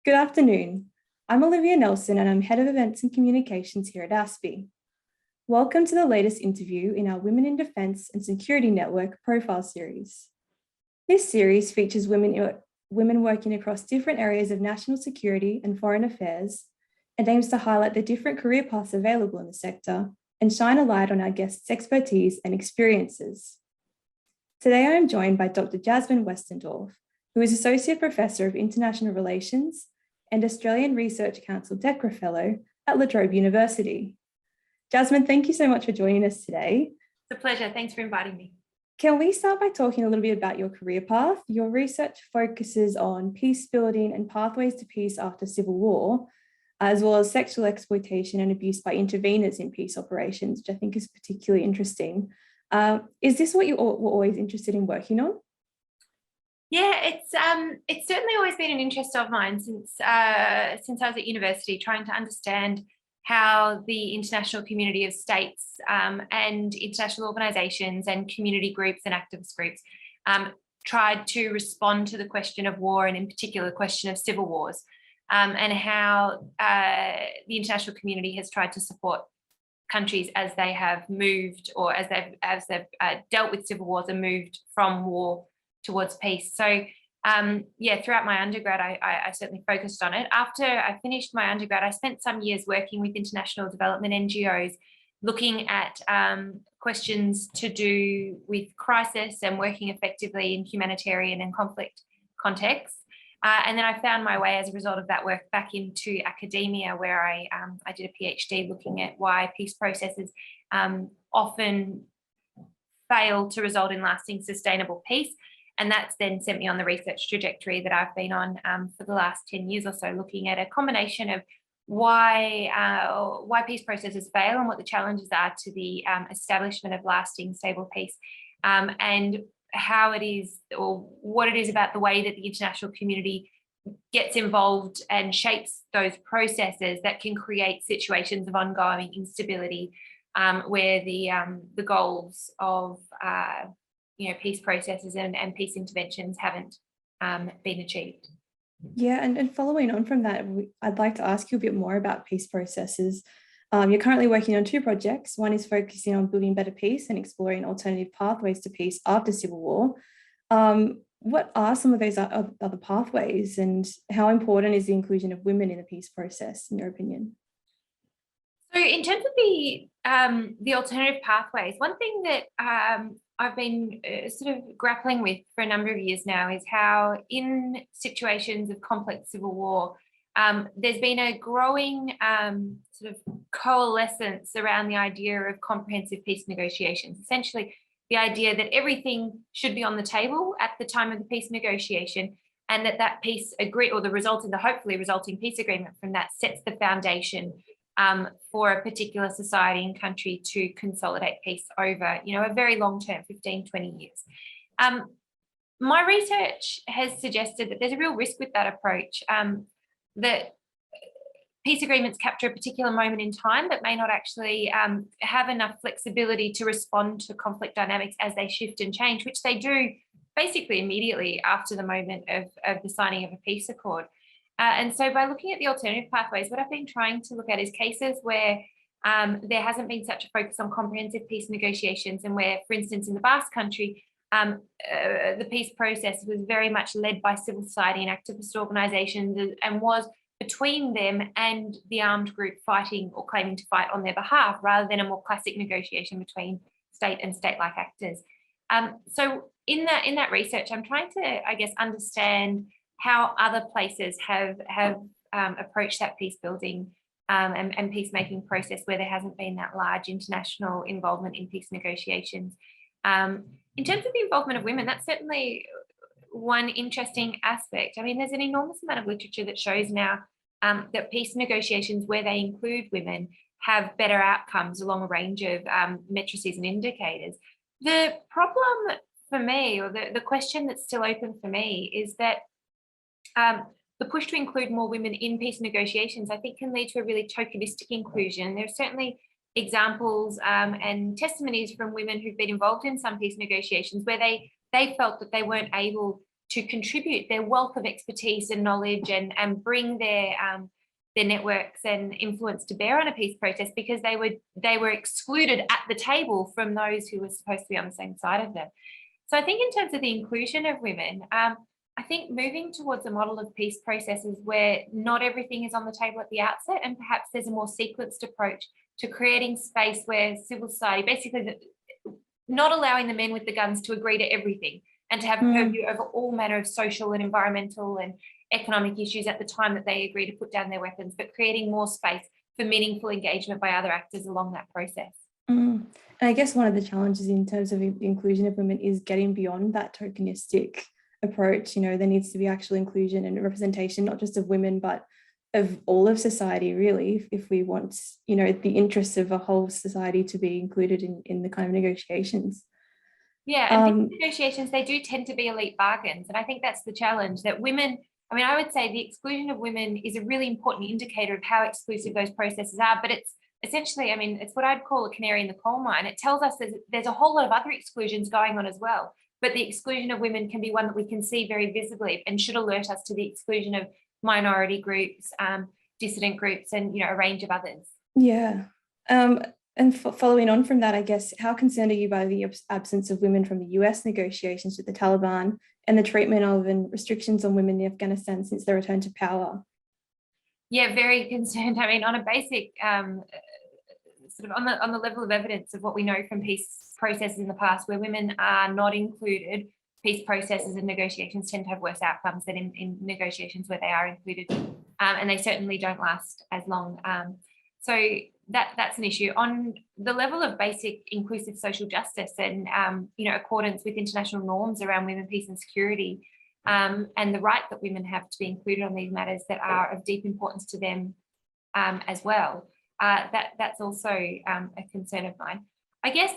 Good afternoon. I'm Olivia Nelson and I'm Head of Events and Communications here at ASPI. Welcome to the latest interview in our Women in Defence and Security Network profile series. This series features women working across different areas of national security and foreign affairs and aims to highlight the different career paths available in the sector and shine a light on our guests' expertise and experiences. Today I am joined by Dr Jasmine Westendorf, who is Associate Professor of International Relations and Australian Research Council DECRA Fellow at Trobe University. Jasmine, thank you so much for joining us today. It's a pleasure. Thanks for inviting me. Can we start by talking a little bit about your career path? Your research focuses on peace building and pathways to peace after civil war, as well as sexual exploitation and abuse by interveners in peace operations, which I think is particularly interesting. Is this what you were always interested in working on? Yeah, it's certainly always been an interest of mine since I was at university, trying to understand how the international community of states and international organisations and community groups and activist groups tried to respond to the question of war, and in particular the question of civil wars, and how the international community has tried to support countries as they have moved, or as they've dealt with civil wars and moved from war towards peace. So throughout my undergrad, I certainly focused on it. After I finished my undergrad, I spent some years working with international development NGOs, looking at questions to do with crisis and working effectively in humanitarian and conflict contexts. And then I found my way, as a result of that work, back into academia, where I did a PhD looking at why peace processes often fail to result in lasting, sustainable peace. And that's then sent me on the research trajectory that I've been on for the last 10 years or so, looking at a combination of why peace processes fail and what the challenges are to the establishment of lasting, stable peace, and how it is, or what it is about the way that the international community gets involved and shapes those processes that can create situations of ongoing instability, where the goals of peace processes and peace interventions haven't been achieved. Yeah, and following on from that, I'd like to ask you a bit more about peace processes. You're currently working on two projects. One is focusing on building better peace and exploring alternative pathways to peace after civil war. What are some of those other pathways, and how important is the inclusion of women in the peace process, in your opinion? So in terms of the alternative pathways, one thing that I've been sort of grappling with for a number of years now is how, in situations of complex civil war, there's been a growing sort of coalescence around the idea of comprehensive peace negotiations. Essentially, the idea that everything should be on the table at the time of the peace negotiation, and that peace agree, or the hopefully resulting peace agreement from that, sets the foundation for a particular society and country to consolidate peace over, a very long term, 15, 20 years. My research has suggested that there's a real risk with that approach, that peace agreements capture a particular moment in time but may not actually have enough flexibility to respond to conflict dynamics as they shift and change, which they do basically immediately after the moment of the signing of a peace accord. And so by looking at the alternative pathways, what I've been trying to look at is cases where there hasn't been such a focus on comprehensive peace negotiations, and where, for instance, in the Basque Country, the peace process was very much led by civil society and activist organisations, and was between them and the armed group fighting or claiming to fight on their behalf, rather than a more classic negotiation between state and state-like actors. So in that research, I'm trying to, understand how other places have approached that peace building and peacemaking process where there hasn't been that large international involvement in peace negotiations. In terms of the involvement of women, that's certainly one interesting aspect. I mean, there's an enormous amount of literature that shows now that peace negotiations where they include women have better outcomes along a range of matrices and indicators. The problem for me, or the question that's still open for me, is that the push to include more women in peace negotiations, I think, can lead to a really tokenistic inclusion. There are certainly examples and testimonies from women who've been involved in some peace negotiations where they felt that they weren't able to contribute their wealth of expertise and knowledge and bring their networks and influence to bear on a peace process, because they were excluded at the table from those who were supposed to be on the same side of them. So I think in terms of the inclusion of women, I think moving towards a model of peace processes where not everything is on the table at the outset, and perhaps there's a more sequenced approach to creating space where civil society, basically not allowing the men with the guns to agree to everything and to have purview over all manner of social and environmental and economic issues at the time that they agree to put down their weapons, but creating more space for meaningful engagement by other actors along that process. And I guess one of the challenges in terms of inclusion of women is getting beyond that tokenistic approach. You know, there needs to be actual inclusion and representation, not just of women, but of all of society, really, if we want, you know, the interests of a whole society to be included in the kind of negotiations. Yeah, and these negotiations, they do tend to be elite bargains. And I think that's the challenge, that women, I mean, I would say the exclusion of women is a really important indicator of how exclusive those processes are, but it's essentially, I mean, it's what I'd call a canary in the coal mine. It tells us there's a whole lot of other exclusions going on as well, but the exclusion of women can be one that we can see very visibly and should alert us to the exclusion of minority groups, dissident groups, and, you know, a range of others. Yeah. And following on from that, I guess, how concerned are you by the absence of women from the US negotiations with the Taliban and the treatment of and restrictions on women in Afghanistan since their return to power? Yeah, very concerned. I mean, on a basic sort of on the level of evidence of what we know from peace processes in the past, where women are not included, peace processes and negotiations tend to have worse outcomes than in negotiations where they are included, and they certainly don't last as long. So that's an issue. On the level of basic inclusive social justice and you know, accordance with international norms around women, peace and security, and the right that women have to be included on these matters that are of deep importance to them as well. That's also a concern of mine. I guess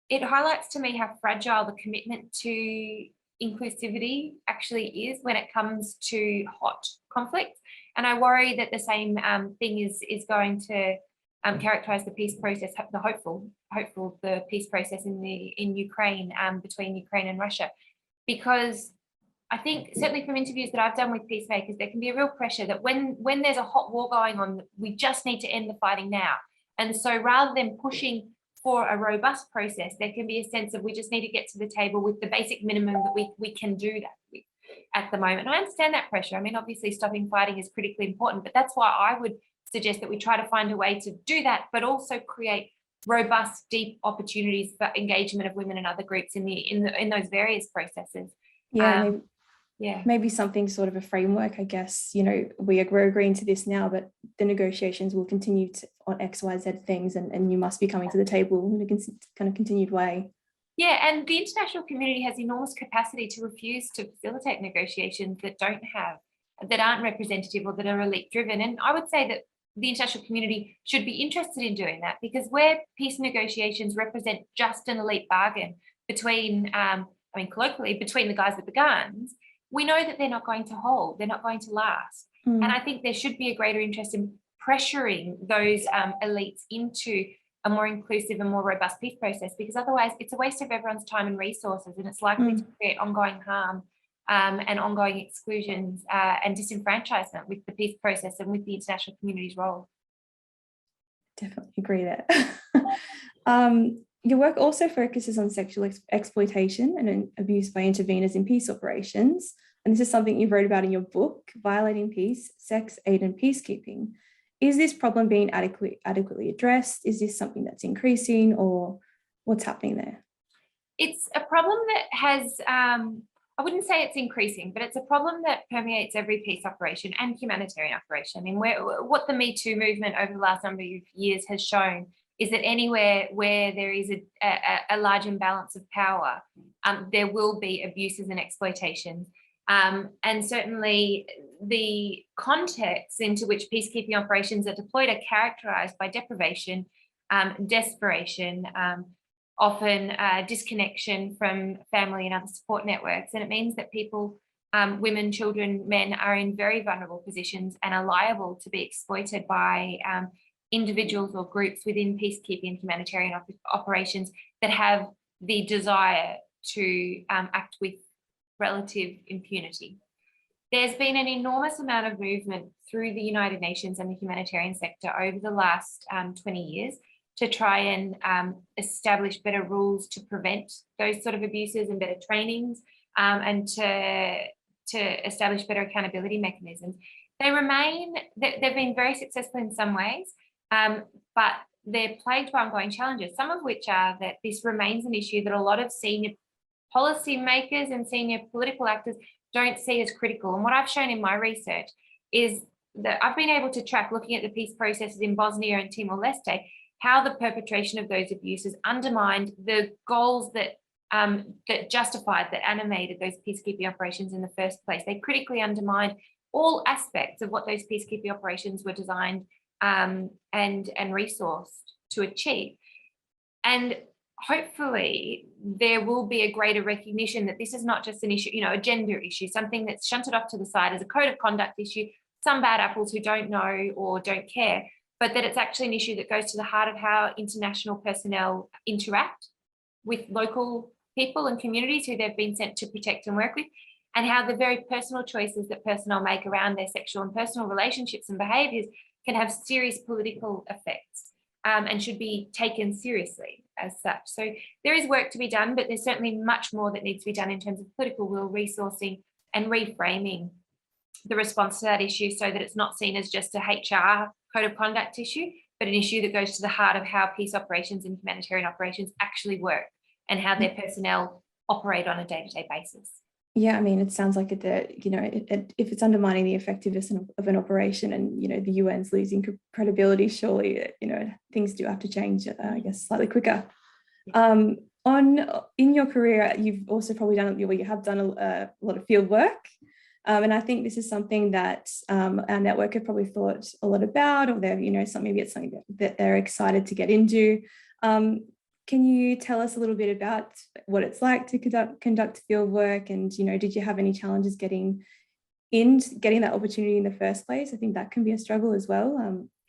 it highlights to me how fragile the commitment to inclusivity actually is when it comes to hot conflict. And I worry that the same thing is going to characterize the peace process, the hopeful the peace process in Ukraine, between Ukraine and Russia, because I think certainly from interviews that I've done with peacemakers, there can be a real pressure that when there's a hot war going on, we just need to end the fighting now. And so rather than pushing for a robust process, there can be a sense of we just need to get to the table with the basic minimum that we can do that with at the moment. And I understand that pressure. I mean, obviously stopping fighting is critically important, but that's why I would suggest that we try to find a way to do that, but also create robust, deep opportunities for engagement of women and other groups in those various processes. Yeah, maybe something sort of a framework, I guess. You know, we're agreeing to this now, but the negotiations will continue on X, Y, Z things, and you must be coming to the table in a kind of continued way. Yeah, and the international community has enormous capacity to refuse to facilitate negotiations that aren't representative or that are elite driven. And I would say that the international community should be interested in doing that, because where peace negotiations represent just an elite bargain between, colloquially, between the guys with the guns, we know that they're not going to hold, they're not going to last. And I think there should be a greater interest in pressuring those elites into a more inclusive and more robust peace process, because otherwise it's a waste of everyone's time and resources, and it's likely to create ongoing harm and ongoing exclusions and disenfranchisement with the peace process and with the international community's role. Definitely agree there. Your work also focuses on sexual exploitation and abuse by interveners in peace operations. And this is something you wrote about in your book, Violating Peace, Sex, Aid and Peacekeeping. Is this problem being adequately addressed? Is this something that's increasing, or what's happening there? It's a problem that has, I wouldn't say it's increasing, but it's a problem that permeates every peace operation and humanitarian operation. I mean, what the Me Too movement over the last number of years has shown is that anywhere where there is a large imbalance of power, there will be abuses and exploitation. And certainly the contexts into which peacekeeping operations are deployed are characterized by deprivation, desperation, often disconnection from family and other support networks. And it means that people, women, children, men, are in very vulnerable positions and are liable to be exploited by individuals or groups within peacekeeping and humanitarian operations that have the desire to act with relative impunity. There's been an enormous amount of movement through the United Nations and the humanitarian sector over the last 20 years to try and establish better rules to prevent those sort of abuses and better trainings, and to establish better accountability mechanisms. They've been very successful in some ways, but they're plagued by ongoing challenges, some of which are that this remains an issue that a lot of senior policymakers and senior political actors don't see as critical. And what I've shown in my research is that I've been able to track, looking at the peace processes in Bosnia and Timor-Leste, how the perpetration of those abuses undermined the goals that justified, that animated those peacekeeping operations in the first place. They critically undermined all aspects of what those peacekeeping operations were designed and resourced to achieve. And hopefully there will be a greater recognition that this is not just an issue, a gender issue, something that's shunted off to the side as a code of conduct issue, some bad apples who don't know or don't care, but that it's actually an issue that goes to the heart of how international personnel interact with local people and communities who they've been sent to protect and work with, and how the very personal choices that personnel make around their sexual and personal relationships and behaviours can have serious political effects, and should be taken seriously as such. So there is work to be done, but there's certainly much more that needs to be done in terms of political will, resourcing, and reframing the response to that issue so that it's not seen as just a HR code of conduct issue, but an issue that goes to the heart of how peace operations and humanitarian operations actually work and how their personnel operate on a day-to-day basis. Yeah, I mean, it sounds like if it's undermining the effectiveness of an operation and, the UN's losing credibility, surely, things do have to change, I guess, slightly quicker. In your career, you've also probably you have done a lot of field work. And I think this is something that our network have probably thought a lot about, or maybe it's something that they're excited to get into. Can you tell us a little bit about what it's like to conduct field work, and did you have any challenges getting that opportunity in the first place? I think that can be a struggle as well.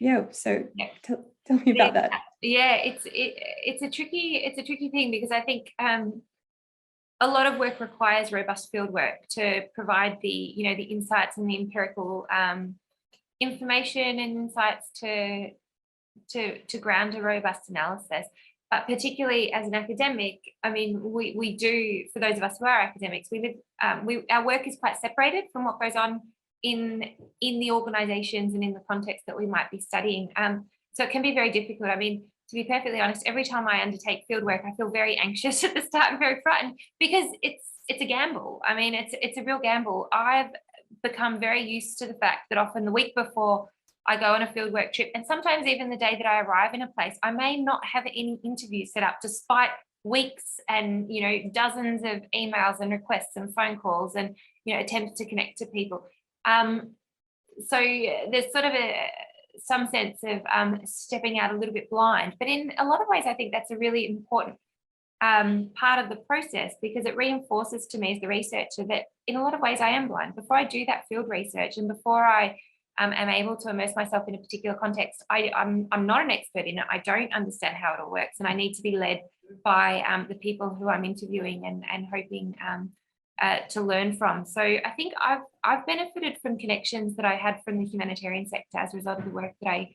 Tell me about that. Yeah, it's a tricky thing, because I think a lot of work requires robust field work to provide the the insights and the empirical information and insights to ground a robust analysis. But particularly as an academic, I mean, we do, for those of us who are academics, our work is quite separated from what goes on in the organisations and in the context that we might be studying. So it can be very difficult. I mean, to be perfectly honest, every time I undertake field work, I feel very anxious at the start and very frightened, because it's a gamble. I mean, it's a real gamble. I've become very used to the fact that often the week before I go on a fieldwork trip, and sometimes even the day that I arrive in a place, I may not have any interviews set up, despite weeks and dozens of emails and requests and phone calls and attempts to connect to people. So there's sort of some sense of stepping out a little bit blind, but in a lot of ways I think that's a really important part of the process, because it reinforces to me as the researcher that in a lot of ways I am blind. Before I do that field research and before I am able to immerse myself in a particular context, I'm not an expert in it. I don't understand how it all works, and I need to be led by the people who I'm interviewing and hoping to learn from. So I think I've benefited from connections that I had from the humanitarian sector as a result of the work that I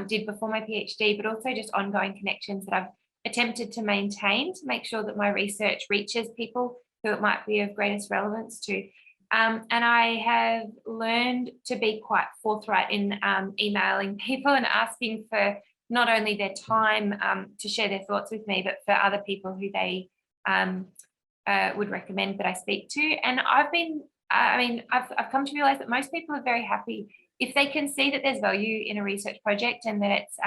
did before my PhD, but also just ongoing connections that I've attempted to maintain to make sure that my research reaches people who it might be of greatest relevance to. And I have learned to be quite forthright in emailing people and asking for not only their time to share their thoughts with me, but for other people who they would recommend that I speak to. And I've come to realize that most people are very happy if they can see that there's value in a research project and that it's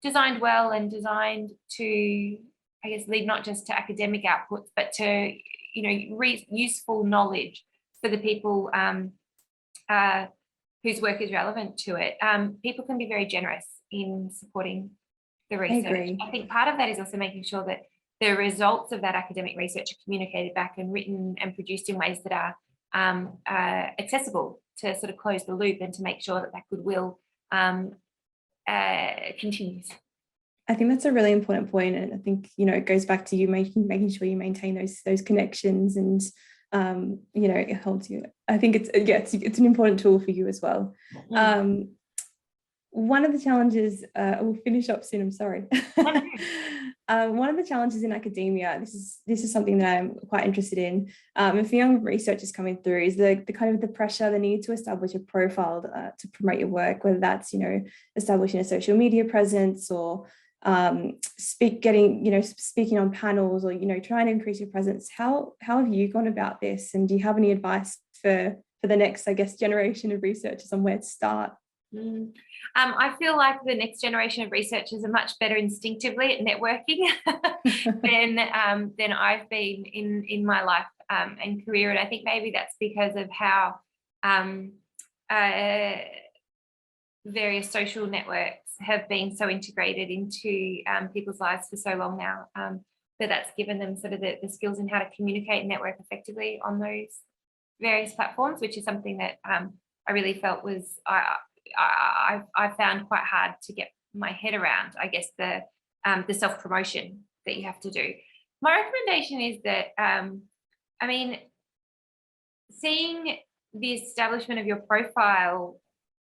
designed well and designed to, I guess, lead not just to academic outputs, but to useful knowledge for the people whose work is relevant to it. People can be very generous in supporting the research. I think part of that is also making sure that the results of that academic research are communicated back and written and produced in ways that are accessible, to sort of close the loop and to make sure that that goodwill continues. I think that's a really important point, and I think it goes back to you making sure you maintain those connections and you know, it helps you. I think it's an important tool for you as well. One of the challenges, we'll finish up soon, I'm sorry. One of the challenges in academia, this is something that I'm quite interested in, and for young researchers coming through, is the kind of the pressure, the need to establish a profile to promote your work, whether that's, you know, establishing a social media presence or speaking on panels, or, you know, trying to increase your presence. How have you gone about this, and do you have any advice for the next, I guess, generation of researchers on where to start? I feel like the next generation of researchers are much better instinctively at networking than I've been in my life and career, and I think maybe that's because of how various social networks have been so integrated into people's lives for so long now, that's given them sort of the skills in how to communicate and network effectively on those various platforms, which is something that I really felt was I found quite hard to get my head around, I guess, the self-promotion that you have to do. My recommendation is that, I mean, seeing the establishment of your profile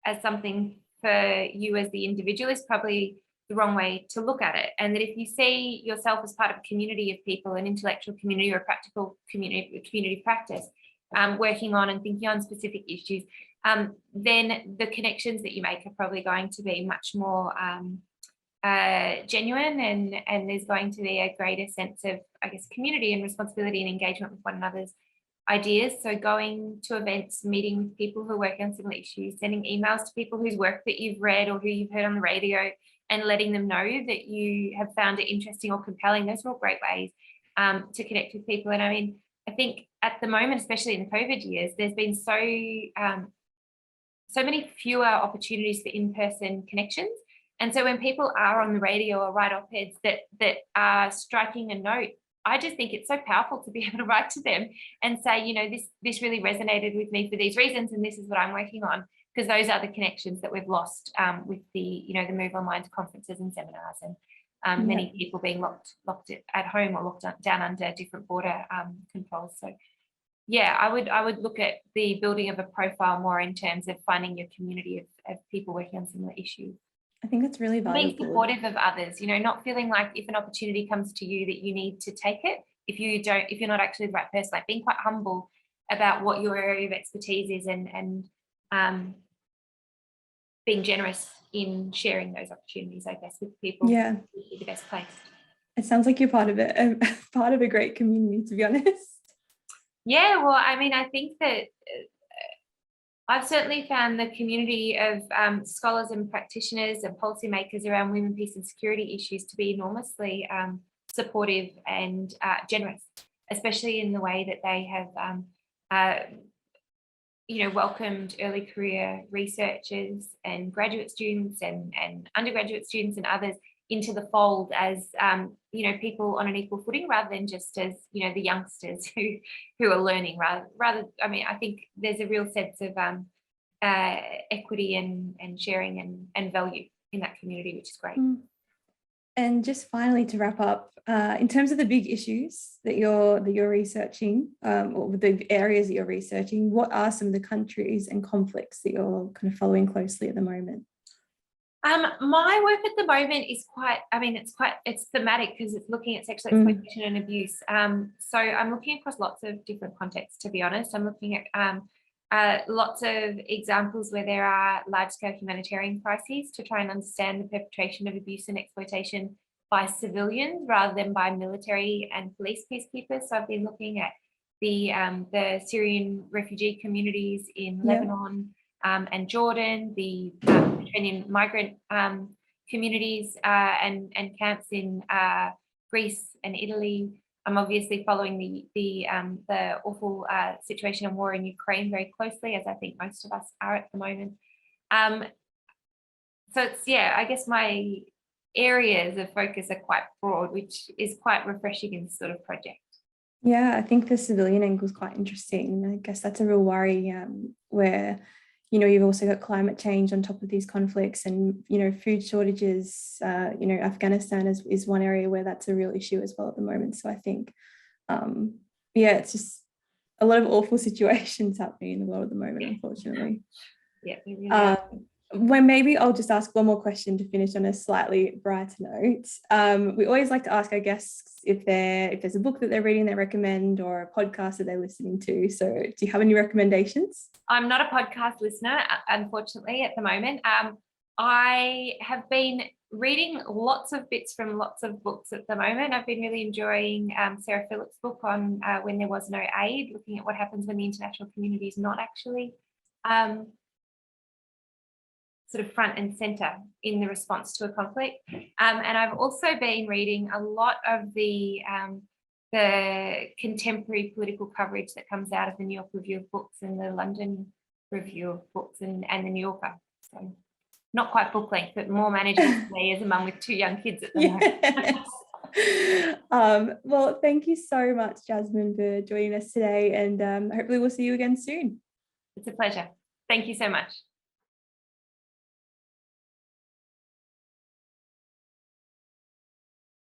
as something for you as the individual is probably the wrong way to look at it. And that if you see yourself as part of a community of people, an intellectual community or a practical community practice, working on and thinking on specific issues, then the connections that you make are probably going to be much more genuine, and there's going to be a greater sense of, I guess, community and responsibility and engagement with one another's ideas. So going to events, meeting with people who are working on similar issues, sending emails to people whose work that you've read or who you've heard on the radio, and letting them know that you have found it interesting or compelling. Those are all great ways to connect with people. And I mean, I think at the moment, especially in the COVID years, there's been so many fewer opportunities for in-person connections. And so when people are on the radio or write op-eds that are striking a note, I just think it's so powerful to be able to write to them and say, you know, this really resonated with me for these reasons, and this is what I'm working on, because those are the connections that we've lost with the, you know, the move online to conferences and seminars, and many people being locked at home or locked down under different border controls. So yeah, I would look at the building of a profile more in terms of finding your community of people working on similar issues. I think that's really valuable. Being supportive of others, you know, not feeling like if an opportunity comes to you that you need to take it if you're not actually the right person. Like being quite humble about what your area of expertise is, and being generous in sharing those opportunities, I guess, with people. Yeah, who are the best placed. It sounds like you're part of it, part of a great community, to be honest. Yeah, well, I mean, I think that I've certainly found the community of scholars and practitioners and policymakers around women, peace and security issues to be enormously supportive and generous, especially in the way that they have, you know, welcomed early career researchers and graduate students and undergraduate students and others into the fold as, you know, people on an equal footing, rather than just as, you know, the youngsters who are learning. Rather, I mean, I think there's a real sense of equity and sharing and value in that community, which is great. And just finally, to wrap up, in terms of the big issues that you're researching, or the areas that you're researching, what are some of the countries and conflicts that you're kind of following closely at the moment? My work at the moment is it's thematic because it's looking at sexual exploitation and abuse. So I'm looking across lots of different contexts, to be honest. I'm looking at lots of examples where there are large-scale humanitarian crises to try and understand the perpetration of abuse and exploitation by civilians rather than by military and police peacekeepers. So I've been looking at the Syrian refugee communities in Lebanon and Jordan, the Mediterranean migrant communities and camps in Greece and Italy. I'm obviously following the awful situation and war in Ukraine very closely, as I think most of us are at the moment. So it's, I guess my areas of focus are quite broad, which is quite refreshing in this sort of project. Yeah, I think the civilian angle is quite interesting. I guess that's a real worry where, you know, you've also got climate change on top of these conflicts, and, you know, food shortages. You know, Afghanistan is one area where that's a real issue as well at the moment. So I think, it's just, a lot of awful situations happening in the world at the moment, unfortunately. Yeah, we really are. When maybe I'll just ask one more question to finish on a slightly brighter note. We always like to ask our guests if there's a book that they're reading they recommend or a podcast that they're listening to. So do you have any recommendations? I'm not a podcast listener, unfortunately, at the moment. I have been reading lots of bits from lots of books at the moment. I've been really enjoying Sarah Phillips' book on When There Was No Aid, looking at what happens when the international community is not actually sort of front and center in the response to a conflict. And I've also been reading a lot of the contemporary political coverage that comes out of the New York Review of Books and the London Review of Books and the New Yorker. So not quite book length, but more manageable for me as a mum with 2 young kids at the moment. Well, thank you so much, Jasmine, for joining us today, and hopefully we'll see you again soon. It's a pleasure. Thank you so much.